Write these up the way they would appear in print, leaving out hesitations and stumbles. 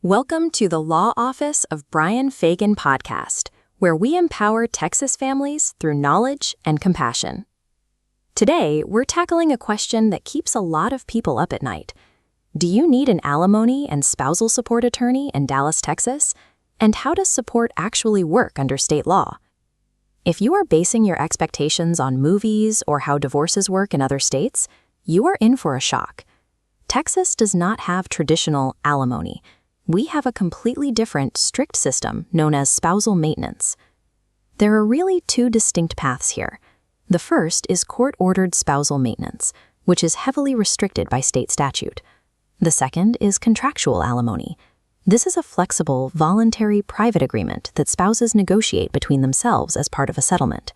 Welcome to the Law Office of Brian Fagan podcast, where we empower Texas families through knowledge and compassion. Today, we're tackling a question that keeps a lot of people up at night. Do you need an alimony and spousal support attorney in Dallas, Texas? And how does support actually work under state law? If you are basing your expectations on movies or how divorces work in other states, you are in for a shock. Texas does not have traditional alimony. We have a completely different, strict system known as spousal maintenance. There are really two distinct paths here. The first is court-ordered spousal maintenance, which is heavily restricted by state statute. The second is contractual alimony. This is a flexible, voluntary private agreement that spouses negotiate between themselves as part of a settlement.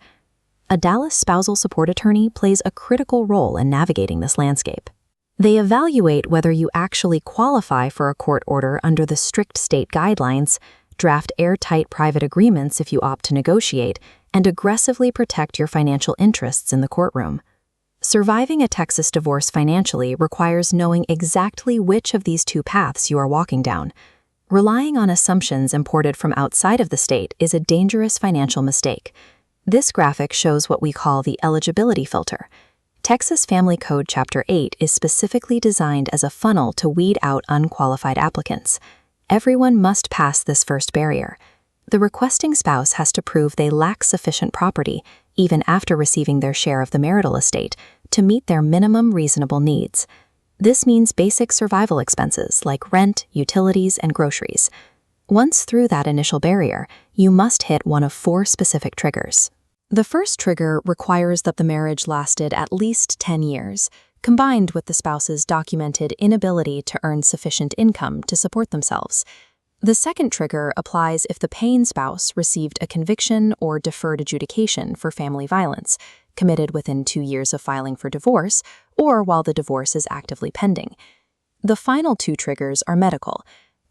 A Dallas spousal support attorney plays a critical role in navigating this landscape. They evaluate whether you actually qualify for a court order under the strict state guidelines, draft airtight private agreements if you opt to negotiate, and aggressively protect your financial interests in the courtroom. Surviving a Texas divorce financially requires knowing exactly which of these two paths you are walking down. Relying on assumptions imported from outside of the state is a dangerous financial mistake. This graphic shows what we call the eligibility filter. Texas Family Code Chapter 8 is specifically designed as a funnel to weed out unqualified applicants. Everyone must pass this first barrier. The requesting spouse has to prove they lack sufficient property, even after receiving their share of the marital estate, to meet their minimum reasonable needs. This means basic survival expenses like rent, utilities, and groceries. Once through that initial barrier, you must hit one of 4 specific triggers. The first trigger requires that the marriage lasted at least 10 years, combined with the spouse's documented inability to earn sufficient income to support themselves. The second trigger applies if the paying spouse received a conviction or deferred adjudication for family violence, committed within 2 years of filing for divorce, or while the divorce is actively pending. The final 2 triggers are medical.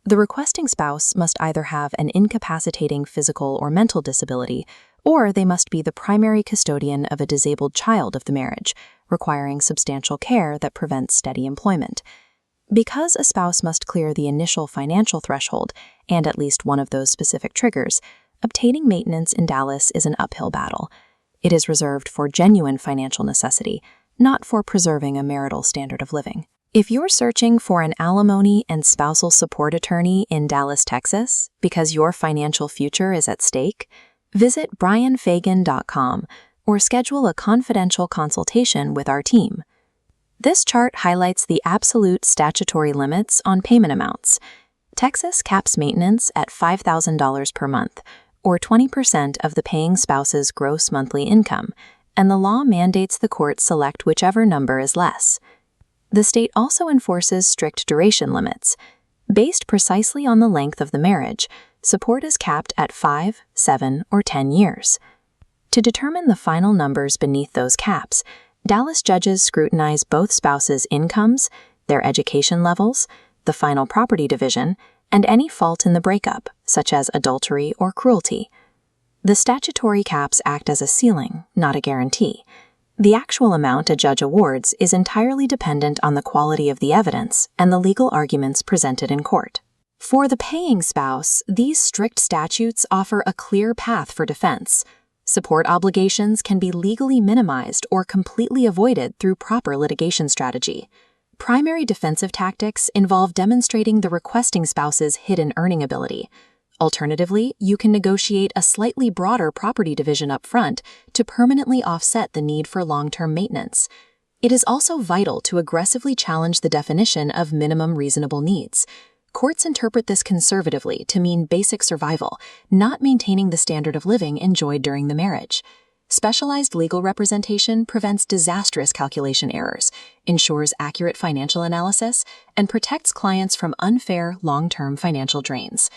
The requesting spouse must either have an incapacitating physical or mental disability, or they must be the primary custodian of a disabled child of the marriage, requiring substantial care that prevents steady employment. Because a spouse must clear the initial financial threshold and at least one of those specific triggers, obtaining maintenance in Dallas is an uphill battle. It is reserved for genuine financial necessity, not for preserving a marital standard of living. If you're searching for an alimony and spousal support attorney in Dallas, Texas, because your financial future is at stake, visit brianfagan.com or schedule a confidential consultation with our team. This chart highlights the absolute statutory limits on payment amounts. Texas caps maintenance at $5,000 per month, or 20% of the paying spouse's gross monthly income, and the law mandates the court select whichever number is less. The state also enforces strict duration limits. Based precisely on the length of the marriage, support is capped at 5, 7, or 10 years. To determine the final numbers beneath those caps, Dallas judges scrutinize both spouses' incomes, their education levels, the final property division, and any fault in the breakup, such as adultery or cruelty. The statutory caps act as a ceiling, not a guarantee. The actual amount a judge awards is entirely dependent on the quality of the evidence and the legal arguments presented in court. For the paying spouse, these strict statutes offer a clear path for defense. Support obligations can be legally minimized or completely avoided through proper litigation strategy. Primary defensive tactics involve demonstrating the requesting spouse's hidden earning ability. Alternatively, you can negotiate a slightly broader property division up front to permanently offset the need for long-term maintenance. It is also vital to aggressively challenge the definition of minimum reasonable needs. Courts interpret this conservatively to mean basic survival, not maintaining the standard of living enjoyed during the marriage. Specialized legal representation prevents disastrous calculation errors, ensures accurate financial analysis, and protects clients from unfair, long-term financial drains.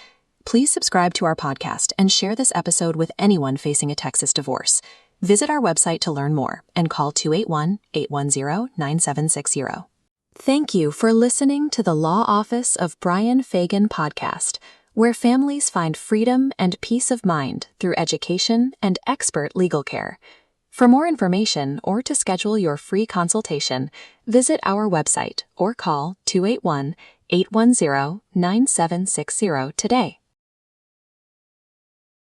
Please subscribe to our podcast and share this episode with anyone facing a Texas divorce. Visit our website to learn more and call 281-810-9760. Thank you for listening to the Law Office of Brian Fagan podcast, where families find freedom and peace of mind through education and expert legal care. For more information or to schedule your free consultation, visit our website or call 281-810-9760 today.